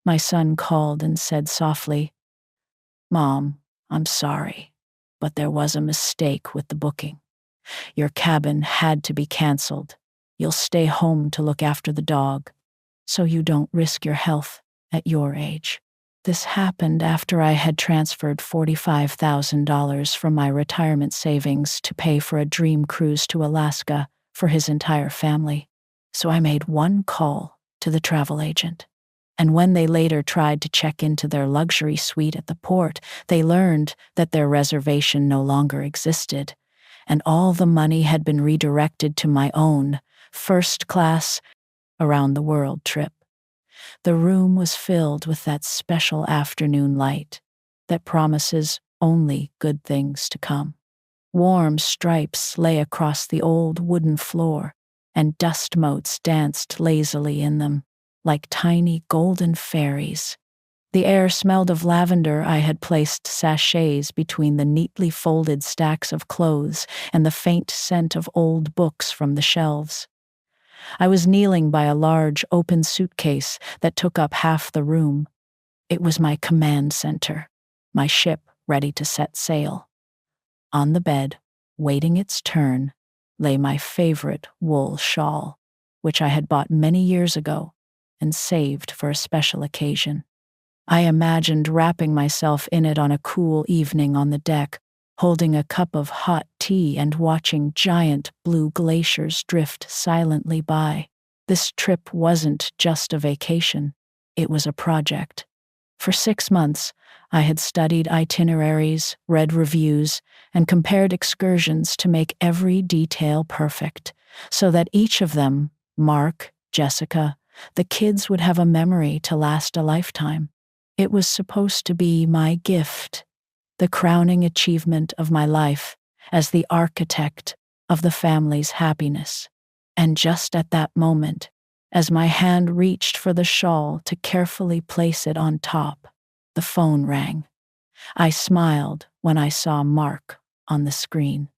My son called and said softly, "Mom, I'm sorry, but there was a mistake with the booking. Your cabin had to be canceled. You'll stay home to look after the dog, so you don't risk your health at your age." This happened after I had transferred $45,000 from my retirement savings to pay for a dream cruise to Alaska for his entire family. So I made one call to the travel agent. And when they later tried to check into their luxury suite at the port, they learned that their reservation no longer existed, and all the money had been redirected to my own first-class around-the-world trip. The room was filled with that special afternoon light that promises only good things to come. Warm stripes lay across the old wooden floor, and dust motes danced lazily in them, like tiny golden fairies. The air smelled of lavender. I had placed sachets between the neatly folded stacks of clothes and the faint scent of old books from the shelves. I was kneeling by a large open suitcase that took up half the room. It was my command center, my ship ready to set sail. On the bed, waiting its turn, lay my favorite wool shawl, which I had bought many years ago and saved for a special occasion. I imagined wrapping myself in it on a cool evening on the deck, holding a cup of hot tea and watching giant blue glaciers drift silently by. This trip wasn't just a vacation, it was a project. For 6 months, I had studied itineraries, read reviews, and compared excursions to make every detail perfect, so that each of them, Mark, Jessica, the kids, would have a memory to last a lifetime. It was supposed to be my gift, the crowning achievement of my life as the architect of the family's happiness. And just at that moment, as my hand reached for the shawl to carefully place it on top, the phone rang. I smiled when I saw Mark on the screen.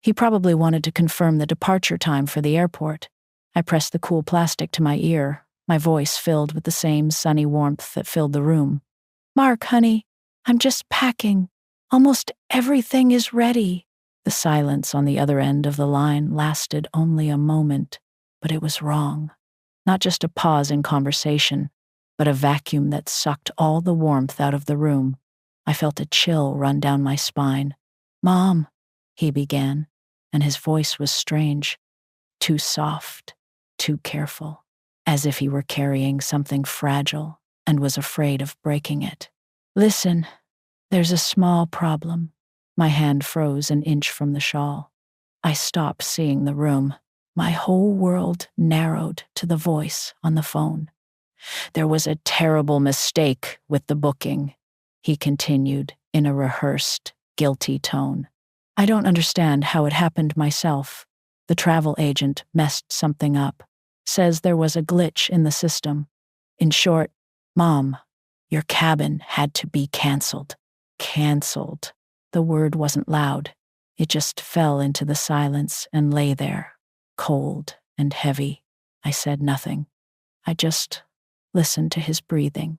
He probably wanted to confirm the departure time for the airport. I pressed the cool plastic to my ear, my voice filled with the same sunny warmth that filled the room. "Mark, honey, I'm just packing. Almost everything is ready." The silence on the other end of the line lasted only a moment, but it was wrong. Not just a pause in conversation, but a vacuum that sucked all the warmth out of the room. I felt a chill run down my spine. "Mom," he began, and his voice was strange, too soft, too careful, as if he were carrying something fragile and was afraid of breaking it. "Listen, there's a small problem." My hand froze an inch from the shawl. I stopped seeing the room. My whole world narrowed to the voice on the phone. "There was a terrible mistake with the booking," he continued in a rehearsed, guilty tone. "I don't understand how it happened myself. The travel agent messed something up. Says there was a glitch in the system. In short, Mom, your cabin had to be canceled." Canceled. The word wasn't loud. It just fell into the silence and lay there, cold and heavy. I said nothing. I just listened to his breathing,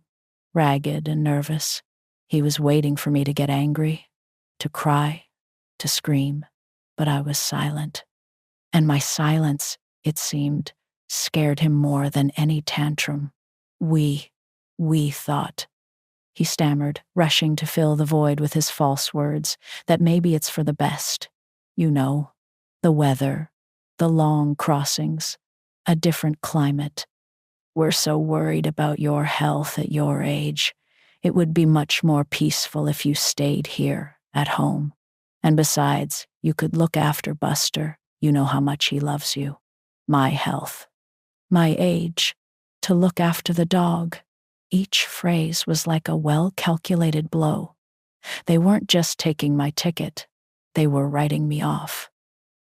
ragged and nervous. He was waiting for me to get angry, to cry, to scream, but I was silent. And my silence, it seemed, scared him more than any tantrum. We thought. He stammered, rushing to fill the void with his false words, that maybe it's for the best. You know, the weather, the long crossings, a different climate. We're so worried about your health at your age. It would be much more peaceful if you stayed here, at home. And besides, you could look after Buster. You know how much he loves you. My health. My age. To look after the dog. Each phrase was like a well-calculated blow. They weren't just taking my ticket. They were writing me off,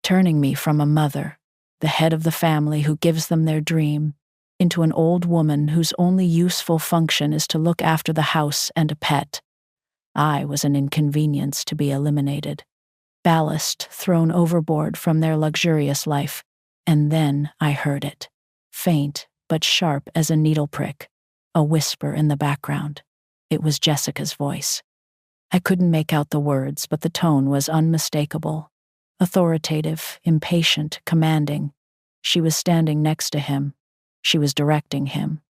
turning me from a mother, the head of the family who gives them their dream, into an old woman whose only useful function is to look after the house and a pet. I was an inconvenience to be eliminated, ballast thrown overboard from their luxurious life, and then I heard it, faint but sharp as a needle prick. a whisper in the background. It was Jessica's voice. I couldn't make out the words, but the tone was unmistakable. Authoritative, impatient, commanding. She was standing next to him. She was directing him.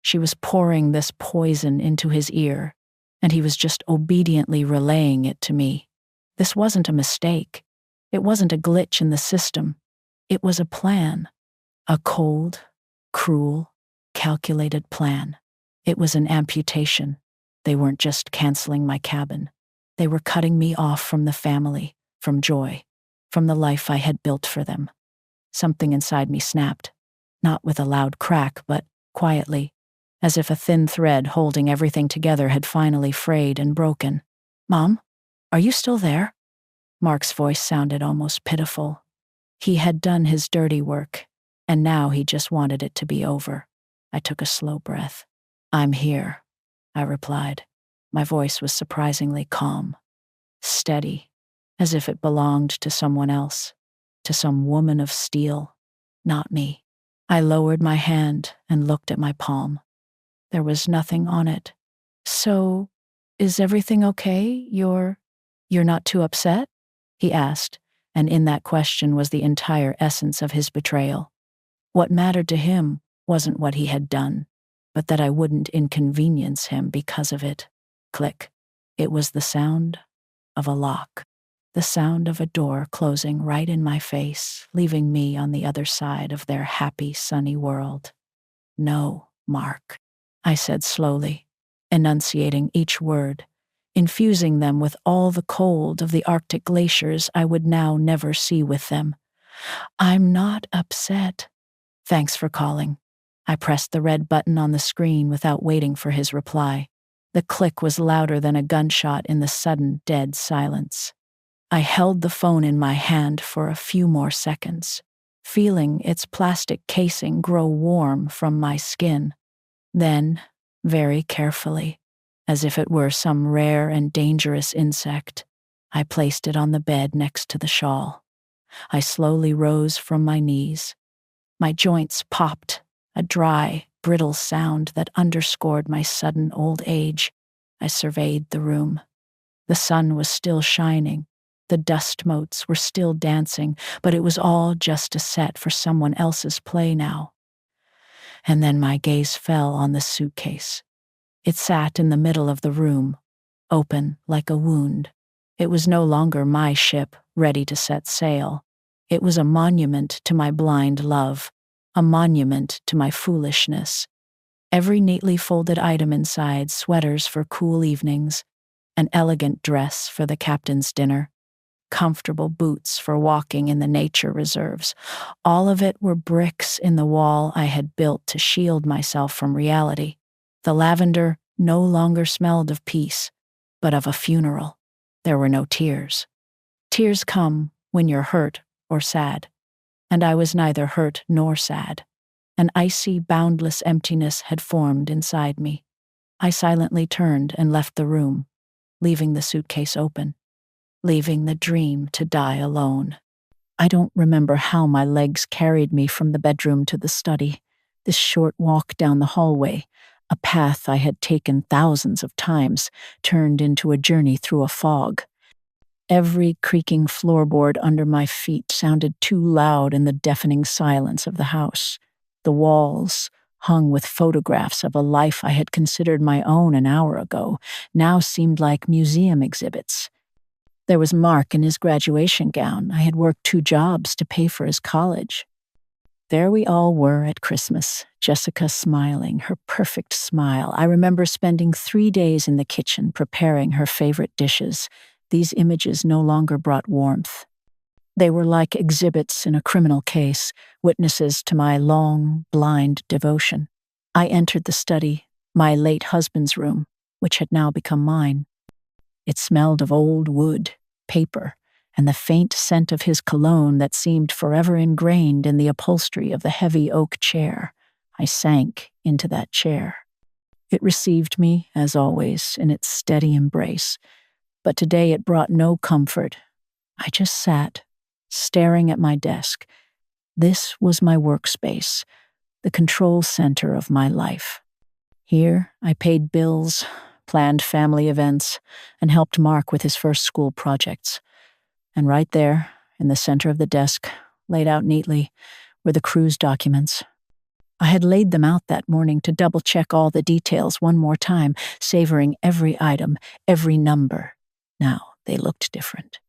She was pouring this poison into his ear, and he was just obediently relaying it to me. This wasn't a mistake. It wasn't a glitch in the system. It was a plan. A cold, cruel, calculated plan. It was an amputation. They weren't just canceling my cabin. They were cutting me off from the family, from joy, from the life I had built for them. Something inside me snapped, not with a loud crack, but quietly, as if a thin thread holding everything together had finally frayed and broken. "Mom, are you still there?" Mark's voice sounded almost pitiful. He had done his dirty work, and now he just wanted it to be over. I took a slow breath. "I'm here," I replied. My voice was surprisingly calm, steady, as if it belonged to someone else, to some woman of steel, not me. I lowered my hand and looked at my palm. There was nothing on it. "So, is everything okay? You're not too upset?" he asked, and in that question was the entire essence of his betrayal. What mattered to him wasn't what he had done, but that I wouldn't inconvenience him because of it. Click. It was the sound of a lock, the sound of a door closing right in my face, leaving me on the other side of their happy, sunny world. "No, Mark," I said slowly, enunciating each word, infusing them with all the cold of the Arctic glaciers I would now never see with them. "I'm not upset. Thanks for calling." I pressed the red button on the screen without waiting for his reply. The click was louder than a gunshot in the sudden, dead silence. I held the phone in my hand for a few more seconds, feeling its plastic casing grow warm from my skin. Then, very carefully, as if it were some rare and dangerous insect, I placed it on the bed next to the shawl. I slowly rose from my knees. My joints popped, a dry, brittle sound that underscored my sudden old age. I surveyed the room. The sun was still shining. The dust motes were still dancing, but it was all just a set for someone else's play now. And then my gaze fell on the suitcase. It sat in the middle of the room, open like a wound. It was no longer my ship, ready to set sail. It was a monument to my blind love, a monument to my foolishness. Every neatly folded item inside, sweaters for cool evenings, an elegant dress for the captain's dinner, comfortable boots for walking in the nature reserves. All of it were bricks in the wall I had built to shield myself from reality. The lavender no longer smelled of peace, but of a funeral. There were no tears. Tears come when you're hurt or sad, and I was neither hurt nor sad. An icy, boundless emptiness had formed inside me. I silently turned and left the room, leaving the suitcase open, leaving the dream to die alone. I don't remember how my legs carried me from the bedroom to the study, this short walk down the hallway, a path I had taken thousands of times, turned into a journey through a fog. Every creaking floorboard under my feet sounded too loud in the deafening silence of the house. The walls, hung with photographs of a life I had considered my own an hour ago, now seemed like museum exhibits. There was Mark in his graduation gown. I had worked 2 jobs to pay for his college. There we all were at Christmas, Jessica smiling, her perfect smile. I remember spending 3 days in the kitchen preparing her favorite dishes. These images no longer brought warmth. They were like exhibits in a criminal case, witnesses to my long, blind devotion. I entered the study, my late husband's room, which had now become mine. It smelled of old wood, paper, and the faint scent of his cologne that seemed forever ingrained in the upholstery of the heavy oak chair. I sank into that chair. It received me, as always, in its steady embrace, but today it brought no comfort. I just sat, staring at my desk. This was my workspace, the control center of my life. Here, I paid bills, planned family events, and helped Mark with his first school projects. And right there, in the center of the desk, laid out neatly, were the cruise documents. I had laid them out that morning to double-check all the details one more time, savoring every item, every number. Now they looked different.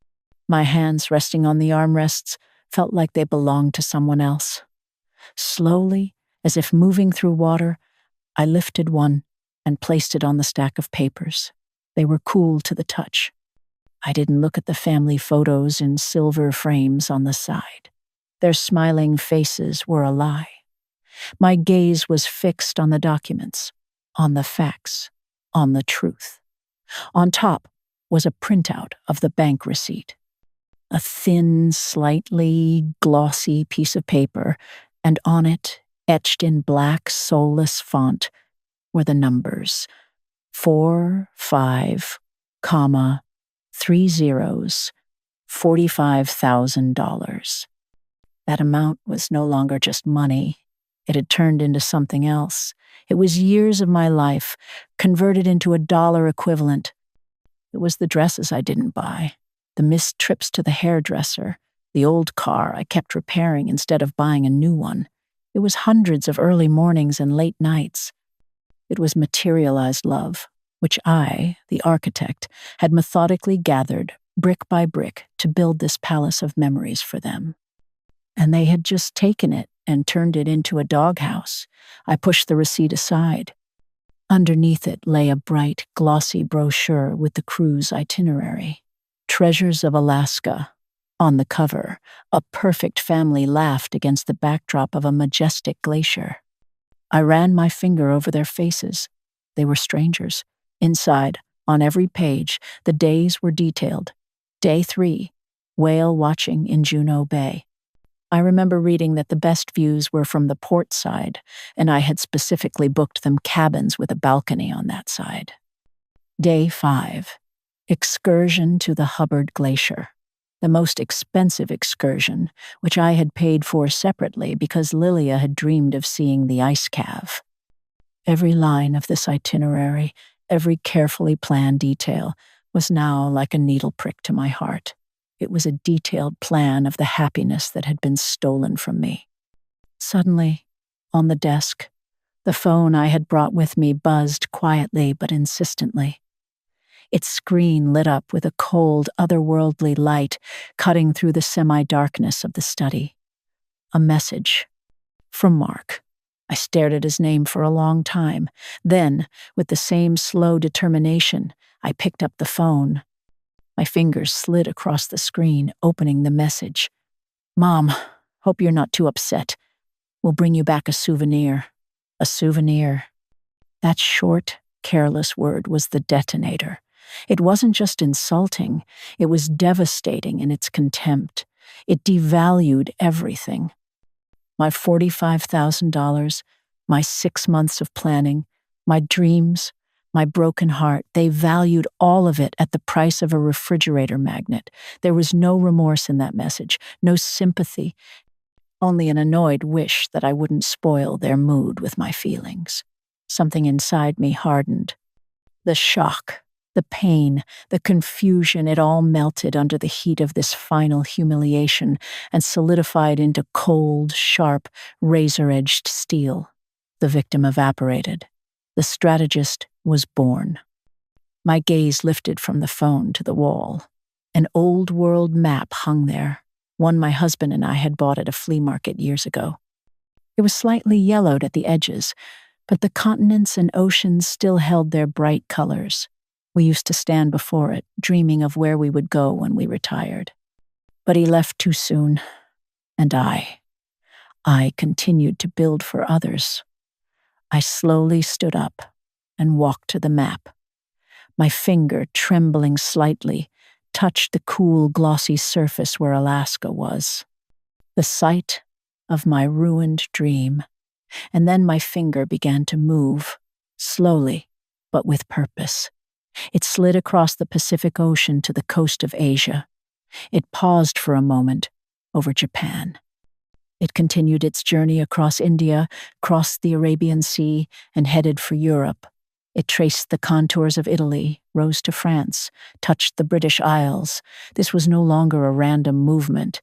My hands resting on the armrests felt like they belonged to someone else. Slowly, as if moving through water, I lifted one and placed it on the stack of papers. They were cool to the touch. I didn't look at the family photos in silver frames on the side. Their smiling faces were a lie. My gaze was fixed on the documents, on the facts, on the truth. On top was a printout of the bank receipt. A thin, slightly glossy piece of paper, and on it, etched in black, soulless font, were the numbers 4, 5, comma, 3 zeros, $45,000. That amount was no longer just money. It had turned into something else. It was years of my life, converted into a dollar equivalent. It was the dresses I didn't buy, the missed trips to the hairdresser, the old car I kept repairing instead of buying a new one. It was hundreds of early mornings and late nights. It was materialized love, which I, the architect, had methodically gathered, brick by brick, to build this palace of memories for them. And they had just taken it and turned it into a doghouse. I pushed the receipt aside. Underneath it lay a bright, glossy brochure with the cruise itinerary. Treasures of Alaska. On the cover, a perfect family laughed against the backdrop of a majestic glacier. I ran my finger over their faces. They were strangers. Inside, on every page, the days were detailed. Day 3, whale watching in Juneau Bay. I remember reading that the best views were from the port side, and I had specifically booked them cabins with a balcony on that side. Day 5, excursion to the Hubbard Glacier. The most expensive excursion, which I had paid for separately because Lilia had dreamed of seeing the ice calve. Every line of this itinerary, every carefully planned detail, was now like a needle prick to my heart. It was a detailed plan of the happiness that had been stolen from me. Suddenly, on the desk, the phone I had brought with me buzzed quietly but insistently. Its screen lit up with a cold, otherworldly light cutting through the semi-darkness of the study. A message. From Mark. I stared at his name for a long time. Then, with the same slow determination, I picked up the phone. My fingers slid across the screen, opening the message. Mom, hope you're not too upset. We'll bring you back a souvenir. A souvenir. That short, careless word was the detonator. It wasn't just insulting, it was devastating in its contempt. It devalued everything. My $45,000, my 6 months of planning, my dreams, my broken heart, they valued all of it at the price of a refrigerator magnet. There was no remorse in that message, no sympathy, only an annoyed wish that I wouldn't spoil their mood with my feelings. Something inside me hardened. The shock, the pain, the confusion, it all melted under the heat of this final humiliation and solidified into cold, sharp, razor-edged steel. The victim evaporated. The strategist was born. My gaze lifted from the phone to the wall. An old-world map hung there, one my husband and I had bought at a flea market years ago. It was slightly yellowed at the edges, but the continents and oceans still held their bright colors. We used to stand before it, dreaming of where we would go when we retired. But he left too soon, and I continued to build for others. I slowly stood up and walked to the map. My finger, trembling slightly, touched the cool, glossy surface where Alaska was. The site of my ruined dream. And then my finger began to move, slowly, but with purpose. It slid across the Pacific Ocean to the coast of Asia. It paused for a moment over Japan. It continued its journey across India, crossed the Arabian Sea, and headed for Europe. It traced the contours of Italy, rose to France, touched the British Isles. This was no longer a random movement.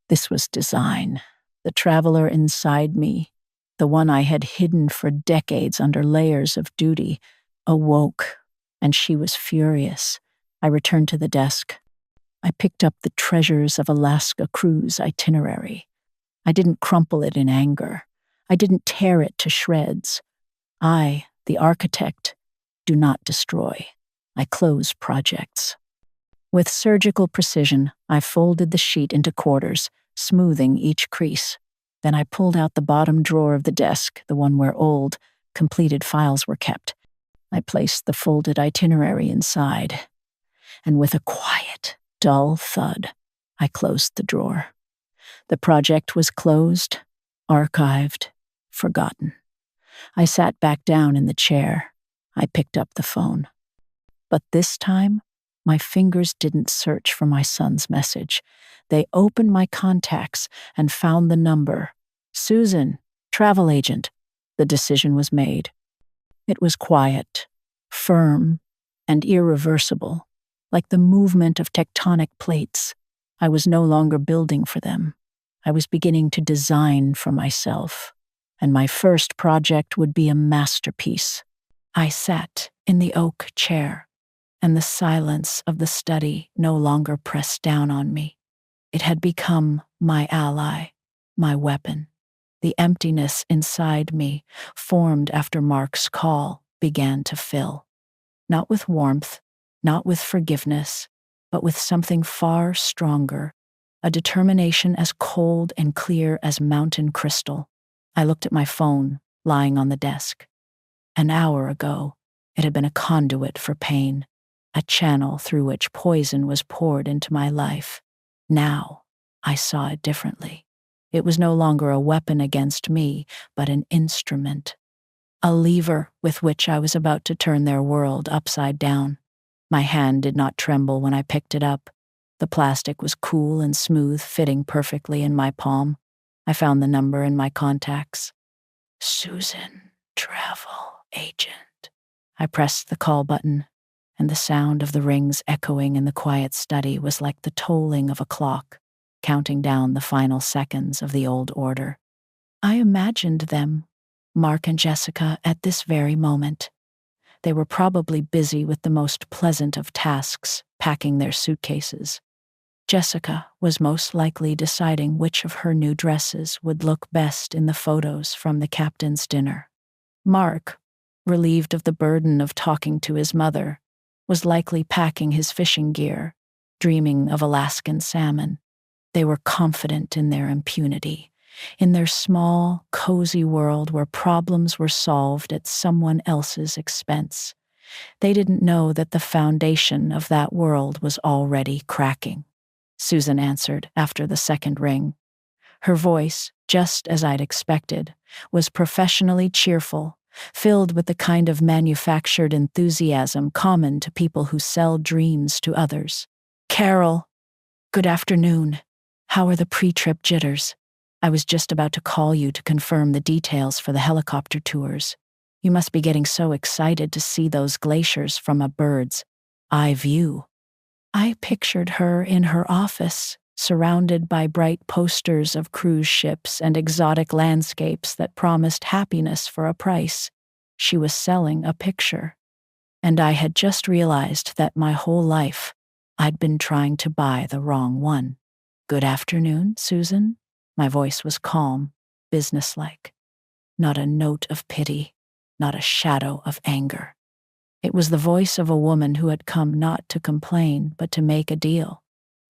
This was design. The traveler inside me, the one I had hidden for decades under layers of duty, awoke, and she was furious. I returned to the desk. I picked up the Treasures of Alaska cruise itinerary. I didn't crumple it in anger. I didn't tear it to shreds. I, the architect, do not destroy. I close projects. With surgical precision, I folded the sheet into quarters, smoothing each crease. Then I pulled out the bottom drawer of the desk, the one where old, completed files were kept. I placed the folded itinerary inside, and with a quiet, dull thud, I closed the drawer. The project was closed, archived, forgotten. I sat back down in the chair. I picked up the phone. But this time, my fingers didn't search for my son's message. They opened my contacts and found the number. Susan, travel agent. The decision was made. It was quiet, firm, and irreversible, like the movement of tectonic plates. I was no longer building for them. I was beginning to design for myself, and my first project would be a masterpiece. I sat in the oak chair, and the silence of the study no longer pressed down on me. It had become my ally, my weapon. The emptiness inside me, formed after Mark's call, began to fill. Not with warmth, not with forgiveness, but with something far stronger, a determination as cold and clear as mountain crystal. I looked at my phone, lying on the desk. An hour ago, it had been a conduit for pain, a channel through which poison was poured into my life. Now, I saw it differently. It was no longer a weapon against me, but an instrument. A lever with which I was about to turn their world upside down. My hand did not tremble when I picked it up. The plastic was cool and smooth, fitting perfectly in my palm. I found the number in my contacts. Susan, travel agent. I pressed the call button, and the sound of the rings echoing in the quiet study was like the tolling of a clock, counting down the final seconds of the old order. I imagined them, Mark and Jessica, at this very moment. They were probably busy with the most pleasant of tasks, packing their suitcases. Jessica was most likely deciding which of her new dresses would look best in the photos from the captain's dinner. Mark, relieved of the burden of talking to his mother, was likely packing his fishing gear, dreaming of Alaskan salmon. They were confident in their impunity, in their small, cozy world where problems were solved at someone else's expense. They didn't know that the foundation of that world was already cracking. Susan answered after the second ring. Her voice, just as I'd expected, was professionally cheerful, filled with the kind of manufactured enthusiasm common to people who sell dreams to others. Carol, good afternoon. How are the pre-trip jitters? I was just about to call you to confirm the details for the helicopter tours. You must be getting so excited to see those glaciers from a bird's eye view. I pictured her in her office, surrounded by bright posters of cruise ships and exotic landscapes that promised happiness for a price. She was selling a picture. And I had just realized that my whole life, I'd been trying to buy the wrong one. Good afternoon, Susan. My voice was calm, businesslike. Not a note of pity, not a shadow of anger. It was the voice of a woman who had come not to complain, but to make a deal.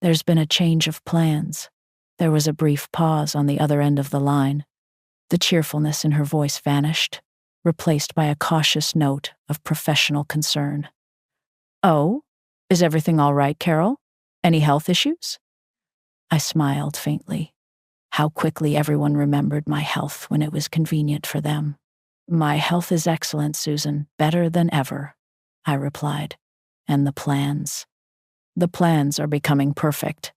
There's been a change of plans. There was a brief pause on the other end of the line. The cheerfulness in her voice vanished, replaced by a cautious note of professional concern. Oh, is everything all right, Carol? Any health issues? I smiled faintly. How quickly everyone remembered my health when it was convenient for them. My health is excellent, Susan, better than ever, I replied. And the plans? The plans are becoming perfect.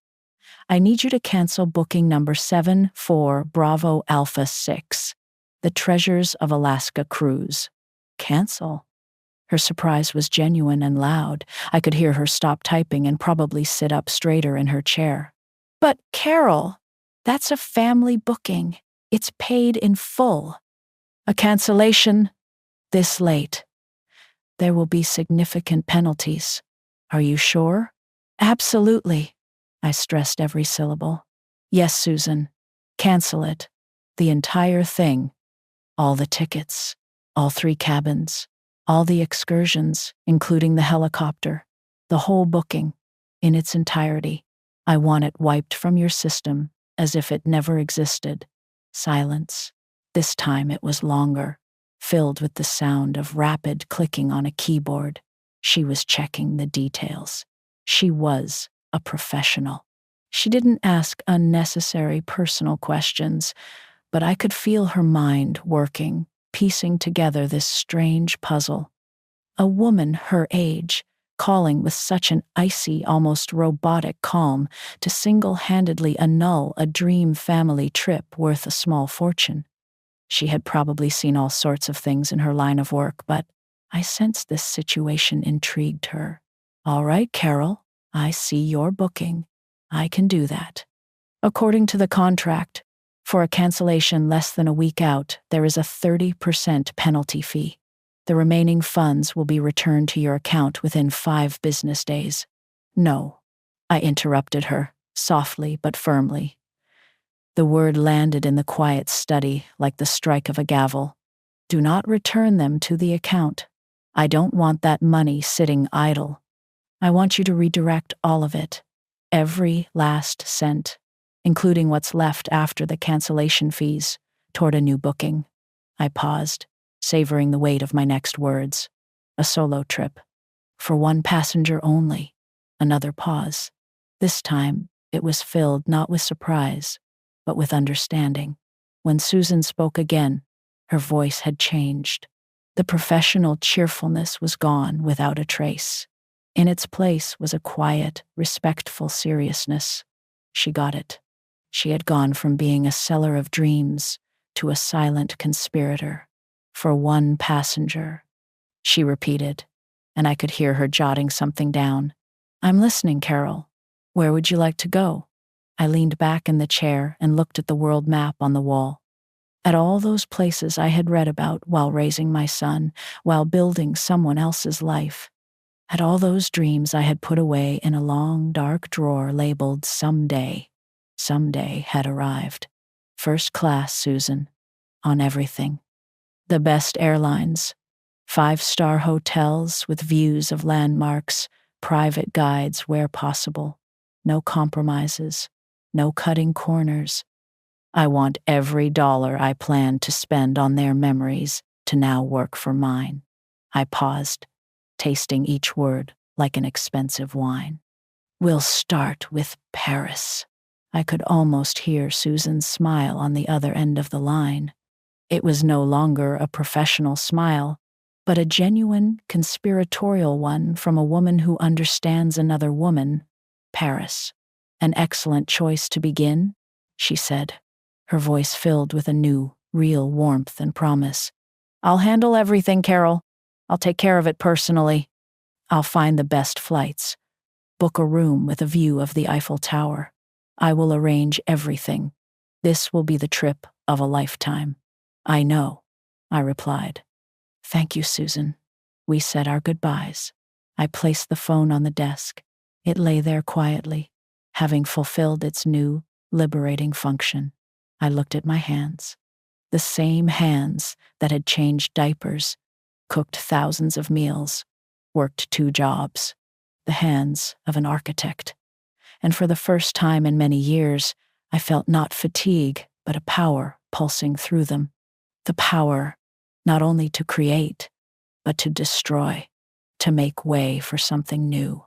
I need you to cancel booking number 74 Bravo Alpha 6, the Treasures of Alaska cruise. Cancel? Her surprise was genuine and loud. I could hear her stop typing and probably sit up straighter in her chair. But Carol, that's a family booking. It's paid in full. A cancellation this late. There will be significant penalties. Are you sure? Absolutely. I stressed every syllable. Yes, Susan. Cancel it. The entire thing. All the tickets. All 3 cabins. All the excursions, including the helicopter. The whole booking. In its entirety. I want it wiped from your system as if it never existed. Silence. This time it was longer, filled with the sound of rapid clicking on a keyboard. She was checking the details. She was a professional. She didn't ask unnecessary personal questions, but I could feel her mind working, piecing together this strange puzzle. A woman her age, calling with such an icy, almost robotic calm to single-handedly annul a dream family trip worth a small fortune. She had probably seen all sorts of things in her line of work, but I sensed this situation intrigued her. All right, Carol, I see your booking. I can do that. According to the contract, for a cancellation less than a week out, there is a 30% penalty fee. The remaining funds will be returned to your account within 5 business days. No, I interrupted her, softly but firmly. The word landed in the quiet study like the strike of a gavel. Do not return them to the account. I don't want that money sitting idle. I want you to redirect all of it, every last cent, including what's left after the cancellation fees, toward a new booking. I paused, savoring the weight of my next words. A solo trip. For 1 passenger only. Another pause. This time, it was filled not with surprise, but with understanding. When Susan spoke again, her voice had changed. The professional cheerfulness was gone without a trace. In its place was a quiet, respectful seriousness. She got it. She had gone from being a seller of dreams to a silent conspirator. For 1 passenger, she repeated, and I could hear her jotting something down. I'm listening, Carol. Where would you like to go? I leaned back in the chair and looked at the world map on the wall. At all those places I had read about while raising my son, while building someone else's life. At all those dreams I had put away in a long, dark drawer labeled Someday. Someday had arrived. First class, Susan. On everything. The best airlines, 5-star hotels with views of landmarks, private guides where possible, no compromises, no cutting corners. I want every dollar I planned to spend on their memories to now work for mine. I paused, tasting each word like an expensive wine. We'll start with Paris. I could almost hear Susan's smile on the other end of the line. It was no longer a professional smile, but a genuine, conspiratorial one from a woman who understands another woman. Paris. An excellent choice to begin, she said, her voice filled with a new, real warmth and promise. I'll handle everything, Carol. I'll take care of it personally. I'll find the best flights. Book a room with a view of the Eiffel Tower. I will arrange everything. This will be the trip of a lifetime. I know, I replied. Thank you, Susan. We said our goodbyes. I placed the phone on the desk. It lay there quietly, having fulfilled its new, liberating function. I looked at my hands. The same hands that had changed diapers, cooked thousands of meals, worked 2 jobs. The hands of an architect. And for the first time in many years, I felt not fatigue, but a power pulsing through them. The power not only to create, but to destroy, to make way for something new.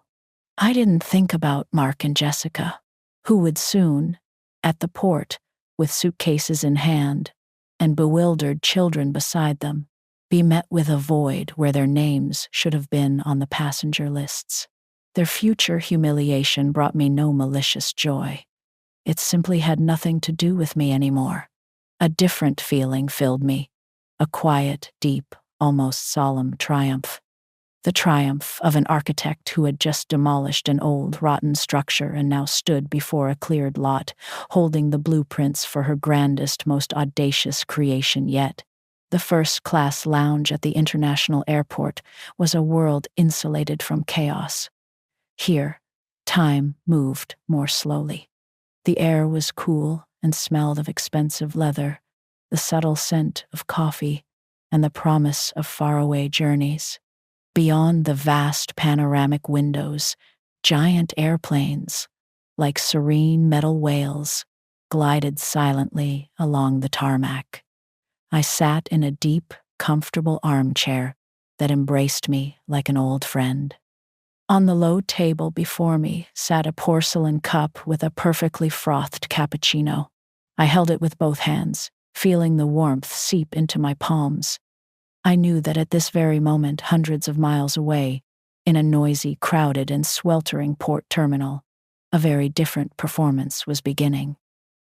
I didn't think about Mark and Jessica, who would soon, at the port, with suitcases in hand, and bewildered children beside them, be met with a void where their names should have been on the passenger lists. Their future humiliation brought me no malicious joy. It simply had nothing to do with me anymore. A different feeling filled me, a quiet, deep, almost solemn triumph. The triumph of an architect who had just demolished an old, rotten structure and now stood before a cleared lot, holding the blueprints for her grandest, most audacious creation yet. The first-class lounge at the international airport was a world insulated from chaos. Here, time moved more slowly. The air was cool and smelled of expensive leather, the subtle scent of coffee, and the promise of faraway journeys. Beyond the vast panoramic windows, giant airplanes, like serene metal whales, glided silently along the tarmac. I sat in a deep, comfortable armchair that embraced me like an old friend. On the low table before me sat a porcelain cup with a perfectly frothed cappuccino. I held it with both hands, feeling the warmth seep into my palms. I knew that at this very moment, hundreds of miles away, in a noisy, crowded, and sweltering port terminal, a very different performance was beginning.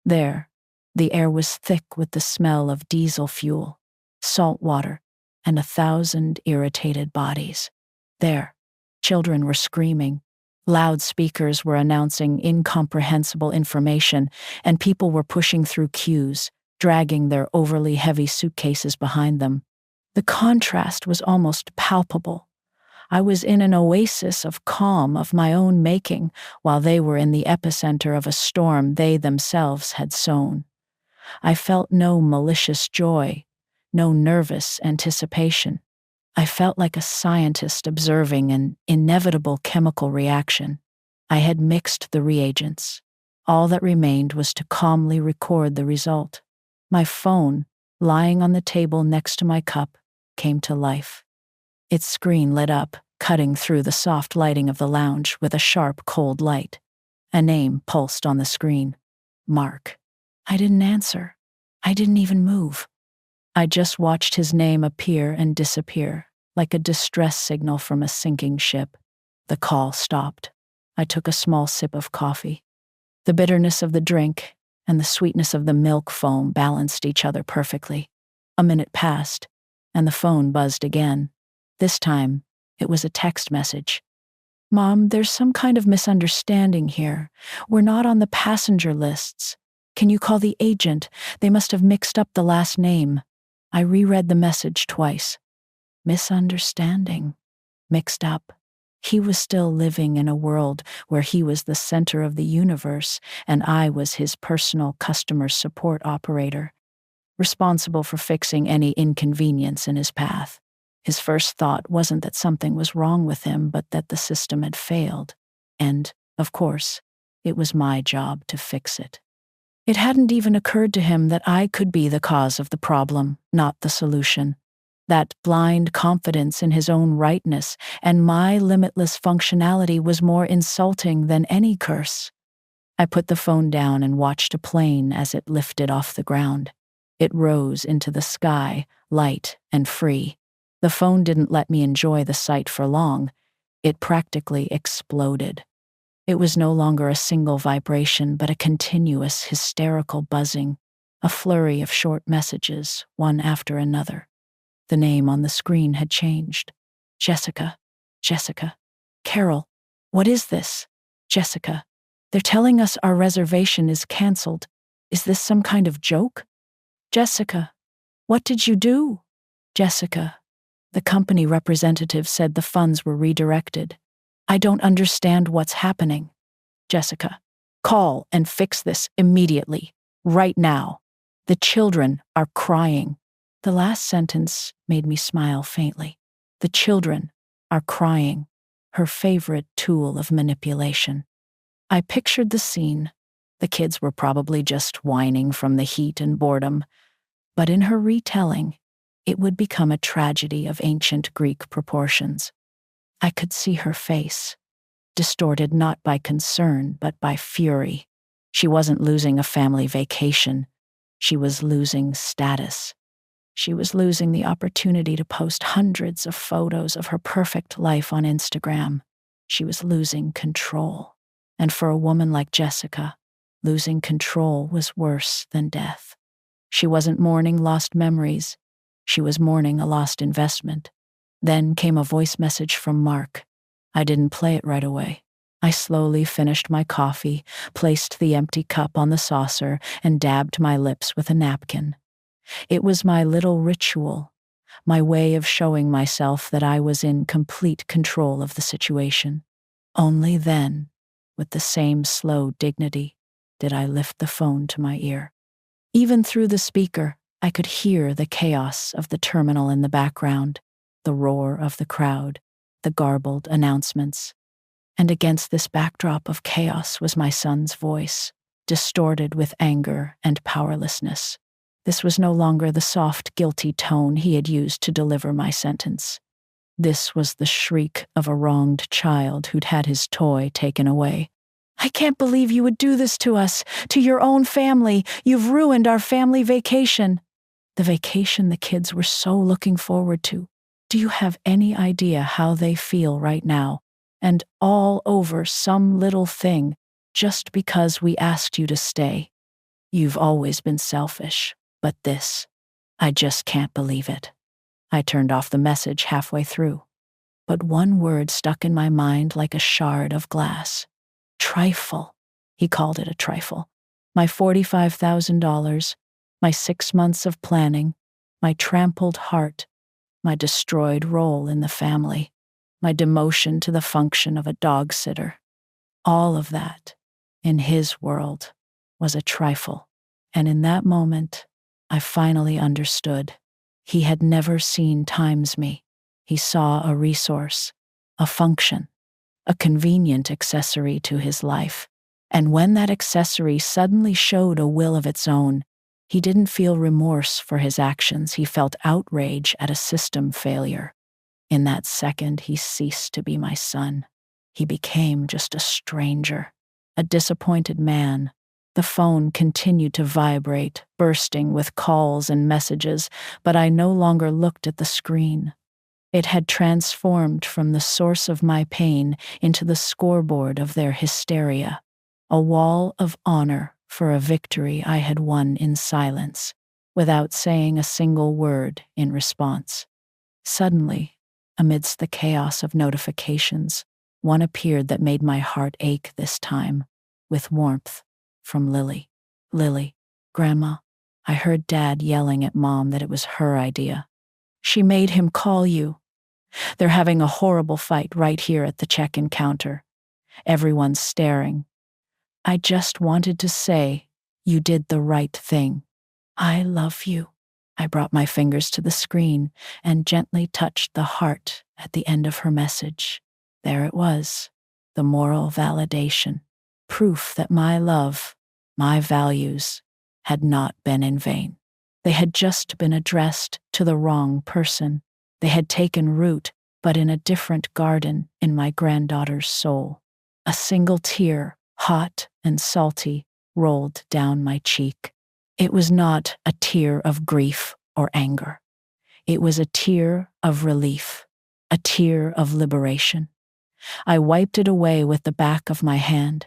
There, the air was thick with the smell of diesel fuel, salt water, and 1,000 irritated bodies. There, children were screaming, loudspeakers were announcing incomprehensible information, and people were pushing through queues, dragging their overly heavy suitcases behind them. The contrast was almost palpable. I was in an oasis of calm of my own making, while they were in the epicenter of a storm they themselves had sown. I felt no malicious joy, no nervous anticipation. I felt like a scientist observing an inevitable chemical reaction. I had mixed the reagents. All that remained was to calmly record the result. My phone, lying on the table next to my cup, came to life. Its screen lit up, cutting through the soft lighting of the lounge with a sharp, cold light. A name pulsed on the screen. Mark. I didn't answer. I didn't even move. I just watched his name appear and disappear, like a distress signal from a sinking ship. The call stopped. I took a small sip of coffee. The bitterness of the drink and the sweetness of the milk foam balanced each other perfectly. A minute passed, and the phone buzzed again. This time, it was a text message. Mom, there's some kind of misunderstanding here. We're not on the passenger lists. Can you call the agent? They must have mixed up the last name. I reread the message twice. Misunderstanding. Mixed up. He was still living in a world where he was the center of the universe, and I was his personal customer support operator, responsible for fixing any inconvenience in his path. His first thought wasn't that something was wrong with him, but that the system had failed. And, of course, it was my job to fix it. It hadn't even occurred to him that I could be the cause of the problem, not the solution. That blind confidence in his own rightness and my limitless functionality was more insulting than any curse. I put the phone down and watched a plane as it lifted off the ground. It rose into the sky, light and free. The phone didn't let me enjoy the sight for long. It practically exploded. It was no longer a single vibration, but a continuous, hysterical buzzing, a flurry of short messages, one after another. The name on the screen had changed. Jessica. Jessica. Carol. What is this? Jessica. They're telling us our reservation is canceled. Is this some kind of joke? Jessica. What did you do? Jessica. The company representative said the funds were redirected. I don't understand what's happening. Jessica. Call and fix this immediately. Right now. The children are crying. The last sentence made me smile faintly. The children are crying. Her favorite tool of manipulation. I pictured the scene. The kids were probably just whining from the heat and boredom. But in her retelling, it would become a tragedy of ancient Greek proportions. I could see her face, distorted not by concern, but by fury. She wasn't losing a family vacation. She was losing status. She was losing the opportunity to post hundreds of photos of her perfect life on Instagram. She was losing control. And for a woman like Jessica, Losing control was worse than death. She wasn't mourning lost memories. She was mourning a lost investment. Then came a voice message from Mark. I didn't play it right away. I slowly finished my coffee, placed the empty cup on the saucer, and dabbed my lips with a napkin. It was my little ritual, my way of showing myself that I was in complete control of the situation. Only then, with the same slow dignity, did I lift the phone to my ear. Even through the speaker, I could hear the chaos of the terminal in the background, the roar of the crowd, the garbled announcements. And against this backdrop of chaos was my son's voice, distorted with anger and powerlessness. This was no longer the soft, guilty tone he had used to deliver my sentence. This was the shriek of a wronged child who'd had his toy taken away. I can't believe you would do this to us, to your own family. You've ruined our family vacation. The vacation the kids were so looking forward to. Do you have any idea how they feel right now? And all over some little thing, just because we asked you to stay. You've always been selfish, but this, I just can't believe it. I turned off the message halfway through, but one word stuck in my mind like a shard of glass. Trifle. He called it a trifle. My $45,000, my 6 months of planning, my trampled heart, my destroyed role in the family, my demotion to the function of a dog sitter. All of that, in his world, was a trifle. And in that moment, I finally understood. He had never seen times me. He saw a resource, a function, a convenient accessory to his life. And when that accessory suddenly showed a will of its own, he didn't feel remorse for his actions. He felt outrage at a system failure. In that second, he ceased to be my son. He became just a stranger, a disappointed man. The phone continued to vibrate, bursting with calls and messages, but I no longer looked at the screen. It had transformed from the source of my pain into the scoreboard of their hysteria, a wall of honor for a victory I had won in silence, without saying a single word in response. Suddenly, amidst the chaos of notifications, one appeared that made my heart ache this time, with warmth, from Lily. Lily, Grandma, I heard Dad yelling at Mom that it was her idea. She made him call you. They're having a horrible fight right here at the check-in counter. Everyone's staring. I just wanted to say, you did the right thing. I love you. I brought my fingers to the screen and gently touched the heart at the end of her message. There it was, the moral validation, proof that my love, my values, had not been in vain. They had just been addressed to the wrong person. They had taken root, but in a different garden in my granddaughter's soul. A single tear, hot and salty, rolled down my cheek. It was not a tear of grief or anger. It was a tear of relief, a tear of liberation. I wiped it away with the back of my hand.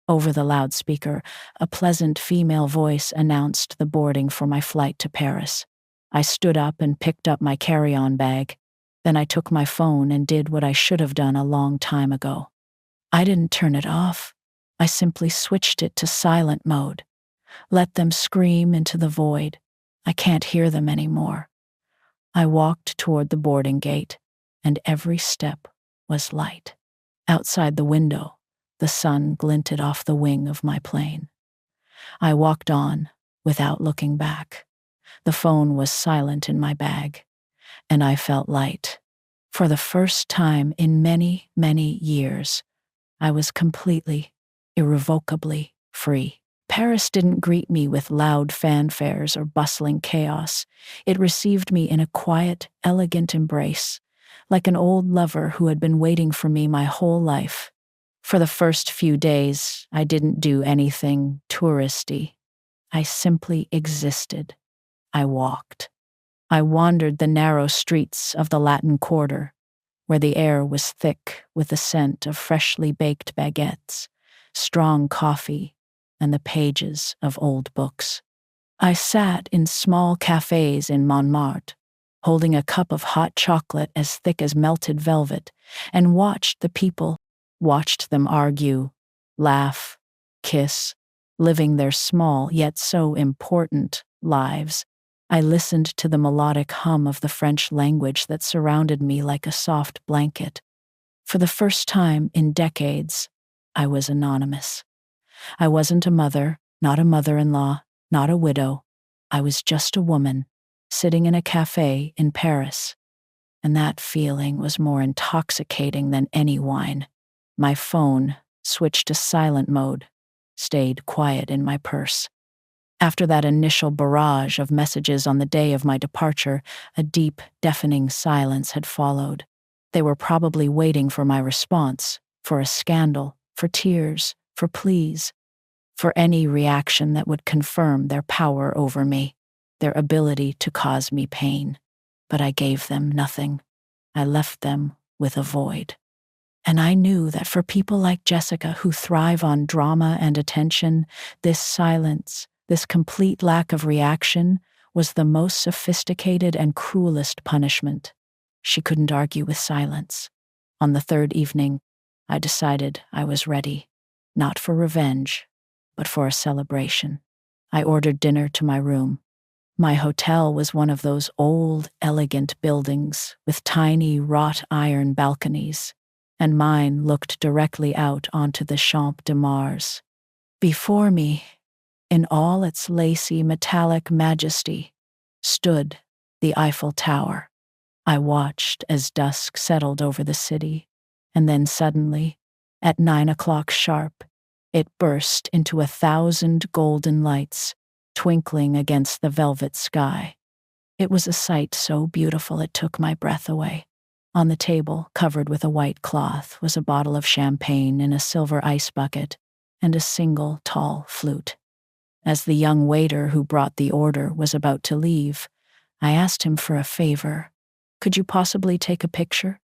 Over the loudspeaker, a pleasant female voice announced the boarding for my flight to Paris. I stood up and picked up my carry-on bag. Then I took my phone and did what I should have done a long time ago. I didn't turn it off. I simply switched it to silent mode. Let them scream into the void. I can't hear them anymore. I walked toward the boarding gate, and every step was light. Outside the window, the sun glinted off the wing of my plane. I walked on, without looking back. The phone was silent in my bag, and I felt light. For the first time in many, many years, I was completely, irrevocably free. Paris didn't greet me with loud fanfares or bustling chaos. It received me in a quiet, elegant embrace, like an old lover who had been waiting for me my whole life. For the first few days, I didn't do anything touristy. I simply existed. I walked. I wandered the narrow streets of the Latin Quarter, where the air was thick with the scent of freshly baked baguettes, strong coffee, and the pages of old books. I sat in small cafes in Montmartre, holding a cup of hot chocolate as thick as melted velvet, and watched the people, watched them argue, laugh, kiss, living their small yet so important lives. I listened to the melodic hum of the French language that surrounded me like a soft blanket. For the first time in decades, I was anonymous. I wasn't a mother, not a mother-in-law, not a widow. I was just a woman, sitting in a cafe in Paris. And that feeling was more intoxicating than any wine. My phone, switched to silent mode, stayed quiet in my purse. After that initial barrage of messages on the day of my departure, a deep, deafening silence had followed. They were probably waiting for my response, for a scandal, for tears, for pleas, for any reaction that would confirm their power over me, their ability to cause me pain. But I gave them nothing. I left them with a void. And I knew that for people like Jessica who thrive on drama and attention, this silence, this complete lack of reaction, was the most sophisticated and cruelest punishment. She couldn't argue with silence. On the third evening, I decided I was ready, not for revenge, but for a celebration. I ordered dinner to my room. My hotel was one of those old, elegant buildings with tiny wrought iron balconies, and mine looked directly out onto the Champ de Mars. Before me, in all its lacy metallic majesty, stood the Eiffel Tower. I watched as dusk settled over the city, and then suddenly, at 9 o'clock sharp, it burst into 1,000 golden lights, twinkling against the velvet sky. It was a sight so beautiful it took my breath away. On the table, covered with a white cloth, was a bottle of champagne in a silver ice bucket and a single tall flute. As the young waiter who brought the order was about to leave, I asked him for a favor. "Could you possibly take a picture?"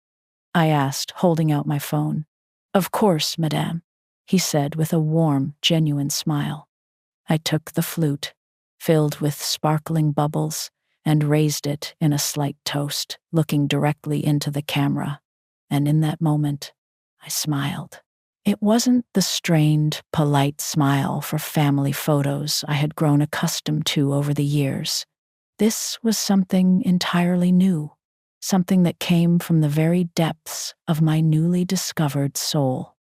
I asked, holding out my phone. "Of course, madame," he said with a warm, genuine smile. I took the flute, filled with sparkling bubbles, and raised it in a slight toast, looking directly into the camera. And in that moment, I smiled. It wasn't the strained, polite smile for family photos I had grown accustomed to over the years. This was something entirely new, something that came from the very depths of my newly discovered soul.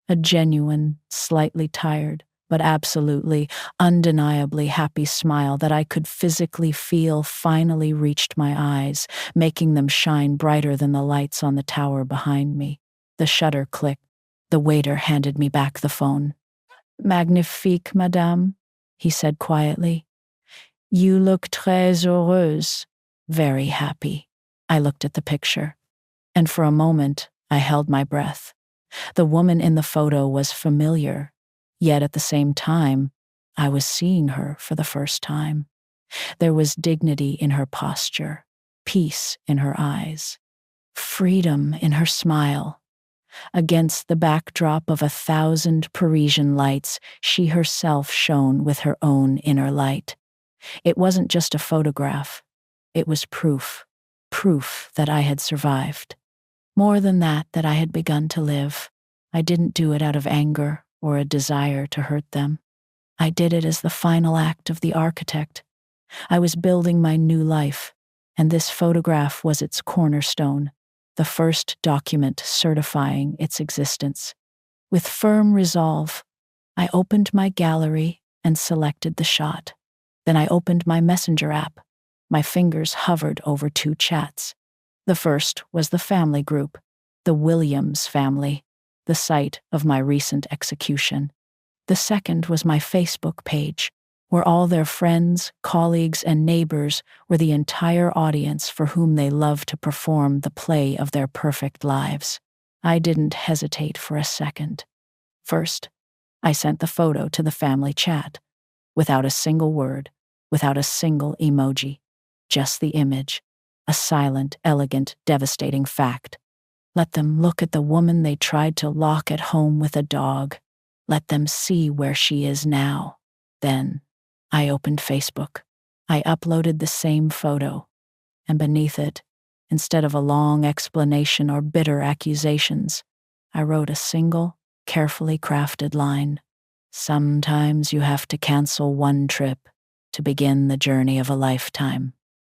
A genuine, slightly tired, but absolutely, undeniably happy smile that I could physically feel finally reached my eyes, making them shine brighter than the lights on the tower behind me. The shutter clicked. The waiter handed me back the phone. "Magnifique, madame," he said quietly. "You look très heureuse." Very happy. I looked at the picture, and for a moment I held my breath. The woman in the photo was familiar, yet at the same time, I was seeing her for the first time. There was dignity in her posture, peace in her eyes, freedom in her smile. Against the backdrop of 1,000 Parisian lights, she herself shone with her own inner light. It wasn't just a photograph. It was proof that I had survived. More than that I had begun to live. I didn't do it out of anger or a desire to hurt them. I did it as the final act of the architect. I was building my new life, and this photograph was its cornerstone, the first document certifying its existence. With firm resolve, I opened my gallery and selected the shot. Then I opened my messenger app. My fingers hovered over 2 chats. The first was the family group, the Williams family, the site of my recent execution. The second was my Facebook page, where all their friends, colleagues, and neighbors were the entire audience for whom they loved to perform the play of their perfect lives. I didn't hesitate for a second. First, I sent the photo to the family chat, without a single word, without a single emoji, just the image, a silent, elegant, devastating fact. Let them look at the woman they tried to lock at home with a dog. Let them see where she is now. Then I opened Facebook. I uploaded the same photo, and beneath it, instead of a long explanation or bitter accusations, I wrote a single, carefully crafted line. Sometimes you have to cancel one trip to begin the journey of a lifetime.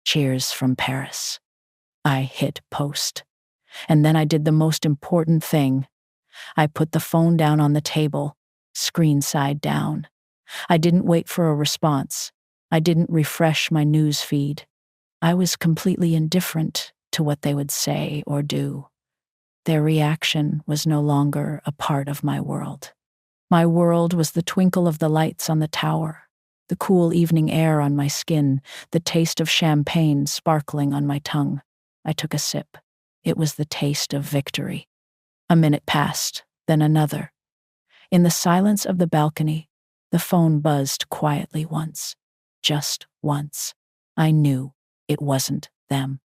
Cheers from Paris. I hit post. And then I did the most important thing. I put the phone down on the table, screen side down. I didn't wait for a response. I didn't refresh my news feed. I was completely indifferent to what they would say or do. Their reaction was no longer a part of my world. My world was the twinkle of the lights on the tower, the cool evening air on my skin, the taste of champagne sparkling on my tongue. I took a sip. It was the taste of victory. A minute passed, then another. In the silence of the balcony, the phone buzzed quietly once. Just once. I knew it wasn't them.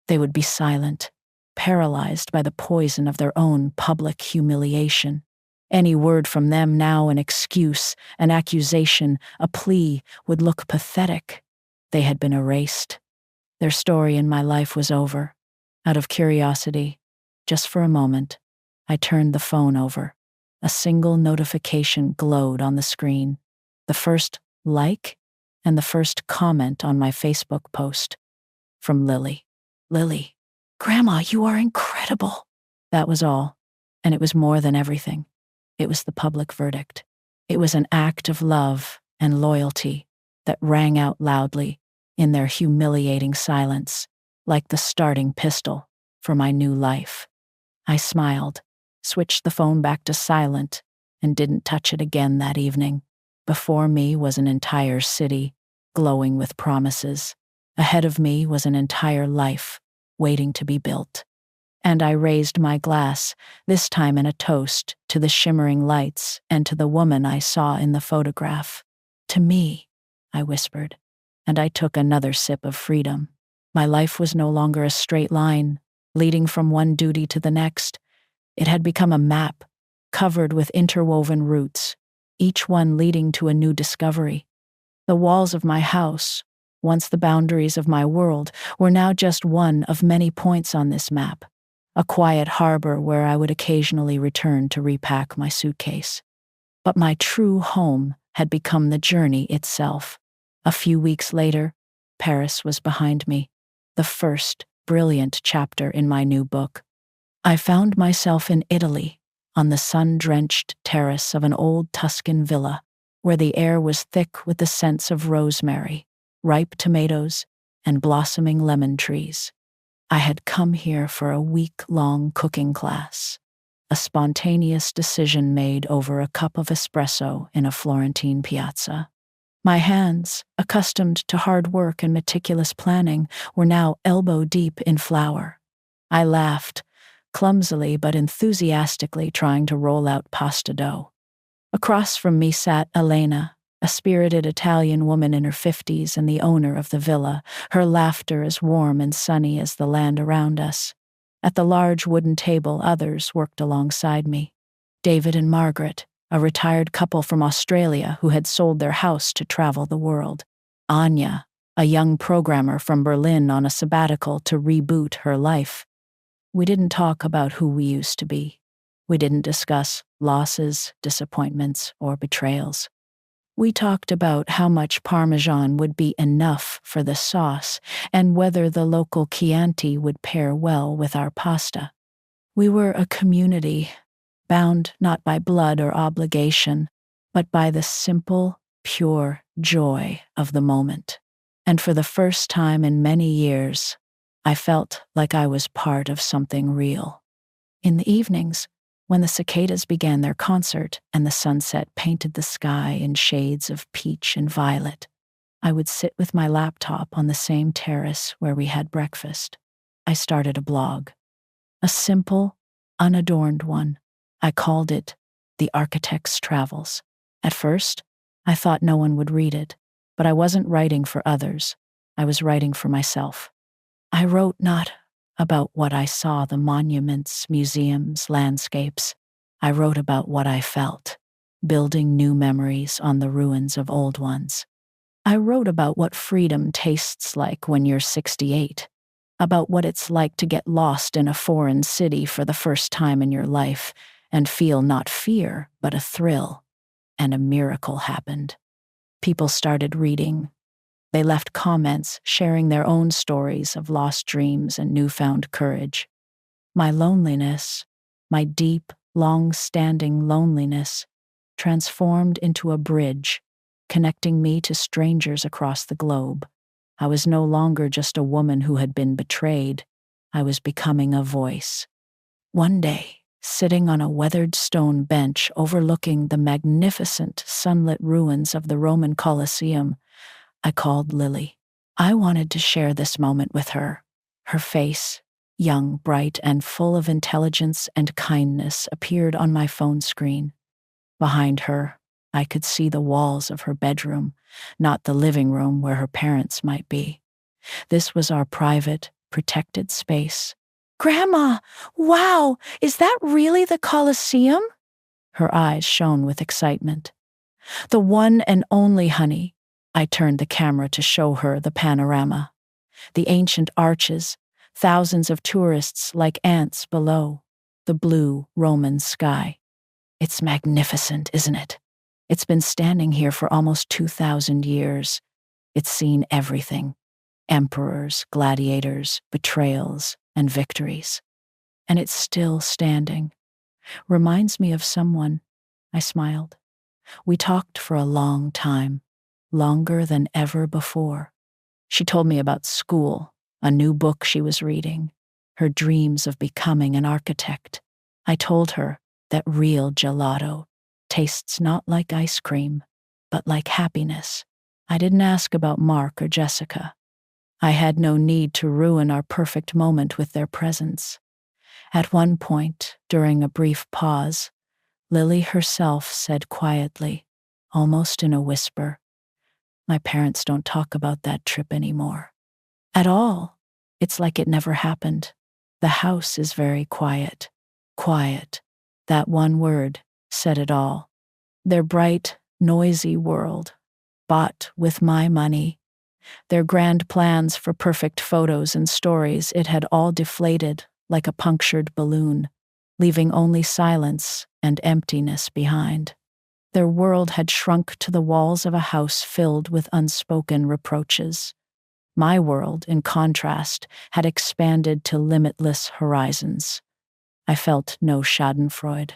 They would be silent, paralyzed by the poison of their own public humiliation. Any word from them now, an excuse, an accusation, a plea, would look pathetic. They had been erased. Their story in my life was over. Out of curiosity, just for a moment, I turned the phone over. A single notification glowed on the screen. The first like and the first comment on my Facebook post. From Lily. Lily, Grandma, you are incredible. That was all, and it was more than everything. It was the public verdict. It was an act of love and loyalty that rang out loudly in their humiliating silence, like the starting pistol for my new life. I smiled, switched the phone back to silent, and didn't touch it again that evening. Before me was an entire city, glowing with promises. Ahead of me was an entire life, waiting to be built. And I raised my glass, this time in a toast, to the shimmering lights and to the woman I saw in the photograph. To me, I whispered, and I took another sip of freedom. My life was no longer a straight line, leading from one duty to the next. It had become a map, covered with interwoven routes, each one leading to a new discovery. The walls of my house, once the boundaries of my world, were now just one of many points on this map, a quiet harbor where I would occasionally return to repack my suitcase. But my true home had become the journey itself. A few weeks later, Paris was behind me, the first brilliant chapter in my new book. I found myself in Italy, on the sun-drenched terrace of an old Tuscan villa, where the air was thick with the scents of rosemary, ripe tomatoes, and blossoming lemon trees. I had come here for a week-long cooking class, a spontaneous decision made over a cup of espresso in a Florentine piazza. My hands, accustomed to hard work and meticulous planning, were now elbow-deep in flour. I laughed, clumsily but enthusiastically trying to roll out pasta dough. Across from me sat Elena, a spirited Italian woman in her 50s and the owner of the villa, her laughter as warm and sunny as the land around us. At the large wooden table, others worked alongside me. David and Margaret, a retired couple from Australia who had sold their house to travel the world. Anya, a young programmer from Berlin on a sabbatical to reboot her life. We didn't talk about who we used to be. We didn't discuss losses, disappointments, or betrayals. We talked about how much Parmesan would be enough for the sauce and whether the local Chianti would pair well with our pasta. We were a community, bound not by blood or obligation, but by the simple, pure joy of the moment. And for the first time in many years, I felt like I was part of something real. In the evenings, when the cicadas began their concert and the sunset painted the sky in shades of peach and violet, I would sit with my laptop on the same terrace where we had breakfast. I started a blog. A simple, unadorned one. I called it The Architect's Travels. At first, I thought no one would read it, but I wasn't writing for others. I was writing for myself. I wrote not about what I saw, the monuments, museums, landscapes. I wrote about what I felt. building new memories on the ruins of old ones. I wrote about what freedom tastes like when you're 68, about what it's like to get lost in a foreign city for the first time in your life and feel not fear, but a thrill. And a miracle happened. People started reading. They left comments sharing their own stories of lost dreams and newfound courage. My loneliness, my deep, long-standing loneliness, transformed into a bridge, connecting me to strangers across the globe. I was no longer just a woman who had been betrayed. I was becoming a voice. One day, sitting on a weathered stone bench overlooking the magnificent sunlit ruins of the Roman Colosseum, I called Lily. I wanted to share this moment with her. Her face, young, bright, and full of intelligence and kindness, appeared on my phone screen. Behind her, I could see the walls of her bedroom, not the living room where her parents might be. This was our private, protected space. "Grandma, wow, is that really the Colosseum?" Her eyes shone with excitement. "The one and only, honey." I turned the camera to show her the panorama. The ancient arches, thousands of tourists like ants below, the blue Roman sky. It's magnificent, isn't it? It's been standing here for almost 2,000 years. It's seen everything: emperors, gladiators, betrayals, and victories. And it's still standing. Reminds me of someone. I smiled. We talked for a long time, longer than ever before. She told me about school, a new book she was reading, her dreams of becoming an architect. I told her that real gelato tastes not like ice cream, but like happiness. I didn't ask about Mark or Jessica. I had no need to ruin our perfect moment with their presence. At one point, during a brief pause, Lily herself said quietly, almost in a whisper, "My parents don't talk about that trip anymore. At all. It's like it never happened. The house is very quiet. Quiet. That one word said it all. Their bright, noisy world, bought with my money. Their grand plans for perfect photos and stories, it had all deflated like a punctured balloon, leaving only silence and emptiness behind. Their world had shrunk to the walls of a house filled with unspoken reproaches. My world, in contrast, had expanded to limitless horizons. I felt no schadenfreude,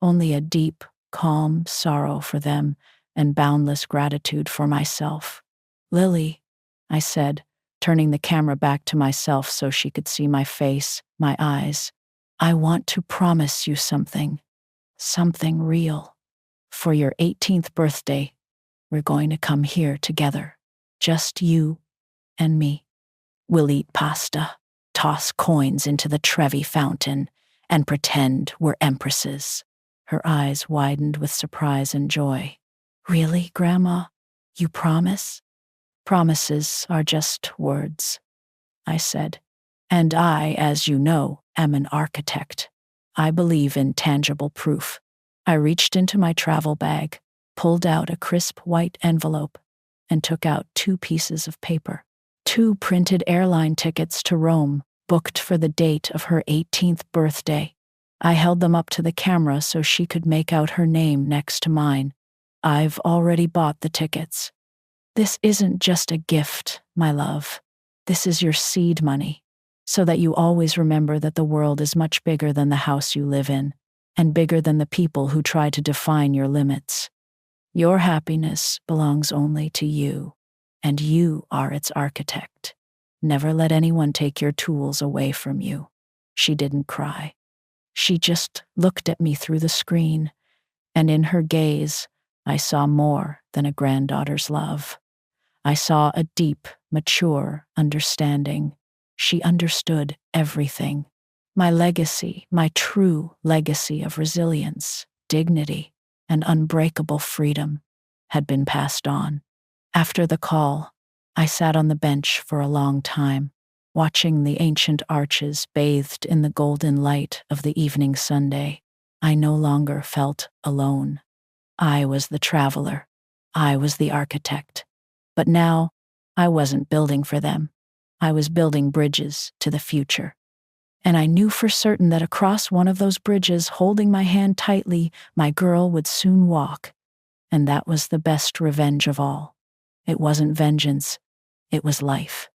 only a deep, calm sorrow for them and boundless gratitude for myself. "Lily," I said, turning the camera back to myself so she could see my face, my eyes, "I want to promise you something. Something real. For your 18th birthday, we're going to come here together. Just you and me. We'll eat pasta, toss coins into the Trevi fountain, and pretend we're empresses." Her eyes widened with surprise and joy. "Really, Grandma? You promise?" "Promises are just words," I said. "And I, as you know, am an architect. I believe in tangible proof." I reached into my travel bag, pulled out a crisp white envelope, and took out 2 pieces of paper. 2 printed airline tickets to Rome, booked for the date of her 18th birthday. I held them up to the camera so she could make out her name next to mine. "I've already bought the tickets. This isn't just a gift, my love. This is your seed money, so that you always remember that the world is much bigger than the house you live in, and bigger than the people who try to define your limits. Your happiness belongs only to you, and you are its architect. Never let anyone take your tools away from you." She didn't cry. She just looked at me through the screen, and in her gaze, I saw more than a granddaughter's love. I saw a deep, mature understanding. She understood everything. My legacy, my true legacy of resilience, dignity, and unbreakable freedom had been passed on. After the call, I sat on the bench for a long time, watching the ancient arches bathed in the golden light of the evening Sunday. I no longer felt alone. I was the traveler. I was the architect. But now, I wasn't building for them. I was building bridges to the future. And I knew for certain that across one of those bridges, holding my hand tightly, my girl would soon walk. And that was the best revenge of all. It wasn't vengeance, it was life.